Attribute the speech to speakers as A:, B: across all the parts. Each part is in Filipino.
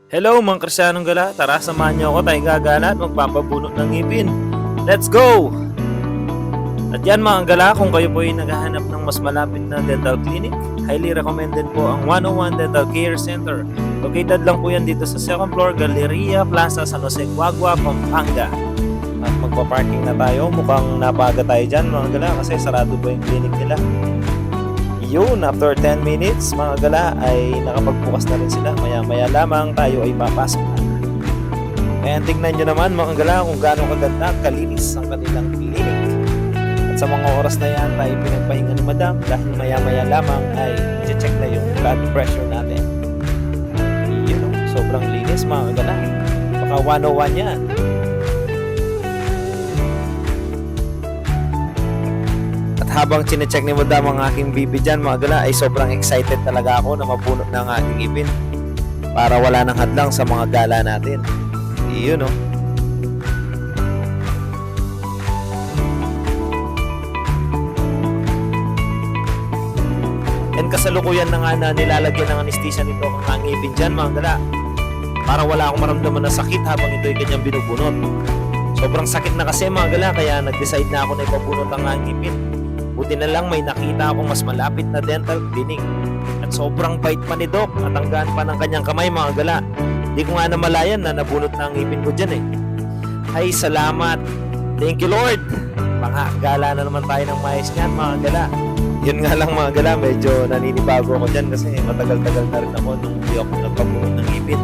A: Hello mga Krisyanong Gala, tara samahan niyo ako tayo gagala at magpapabunot ng ngipin. Let's go! At yan mga gala, kung kayo po ay naghahanap ng mas malapit na dental clinic, highly recommended po ang 101 Dental Care Center. Located lang po yan dito sa 2nd floor, Galleria Plaza, San Jose, Guagua, Pampanga. At magpa-parking na tayo, mukhang napaga tayo dyan mga gala kasi sarado po yung clinic nila. Yun, after 10 minutes mga gala ay nakapagbukas na rin sila. Maya lamang tayo ay papasok na. Kaya tingnan nyo naman mga gala kung gaano kaganda at kalinis ang kanilang clinic. At sa mga oras na yan tayo pinagpahinga ni madam dahil maya lamang ay i-check na yung blood pressure natin. Yun, sobrang linis mga gala. Baka 101 yan. Habang chinecheck ni madam ang aking bibi dyan mga gala ay sobrang excited talaga ako na mabunot na ang aking ngipin para wala nang hadlang sa mga gala natin. Iyon o. And kasalukuyan na nga na nilalagyan ng anesthesia nito ang aking ngipin dyan mga gala para wala akong maramdaman na sakit habang ito'y kanyang binubunot. Sobrang sakit na kasi mga gala kaya nag-decide na ako na ipabunot ang aking ngipin. Buti na lang may nakita akong mas malapit na dental clinic. At sobrang bait pa ni Doc at ang gaan pa ng kanyang kamay mga gala. Hindi ko nga namalayan na nabunot na ang ngipin ko dyan eh. Ay salamat. Thank you Lord. Mga gala na naman tayo ng maayos niyan mga gala. Yun nga lang mga gala, medyo naninibago ako dyan kasi matagal-tagal na rin ako nung hindi ako nagpabunot ng ngipin.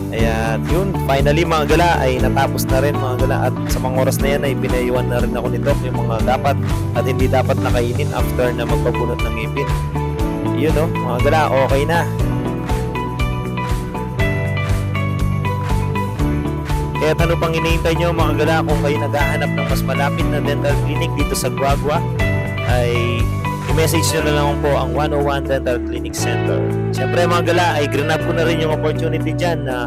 A: Kaya yun, finally mga gala ay natapos na rin mga gala at sa mga oras na yan ay pinayuan na rin ako ni Doc yung mga dapat at hindi dapat nakainin after na magpabunot ng ngipin. Yun o, mga gala, okay na. Kaya ano pang hinihintay nyo mga gala kung kayo naghahanap ng mas malapit na dental clinic dito sa Guagua ay i-message nyo na lang po ang 101 Dental Clinic Center. Siyempre mga gala ay granab ko na rin yung opportunity dyan na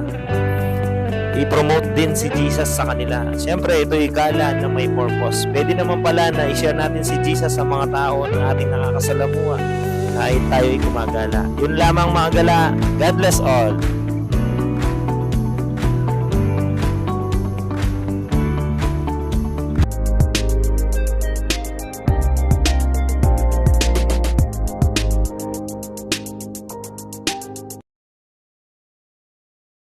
A: i-promote din si Jesus sa kanila. Siyempre ito'y gala na may purpose. Pwede naman pala na i-share natin si Jesus sa mga tao na ating nakakasalamuha kahit tayo'y gumagala. Yun lamang mga gala. God bless all.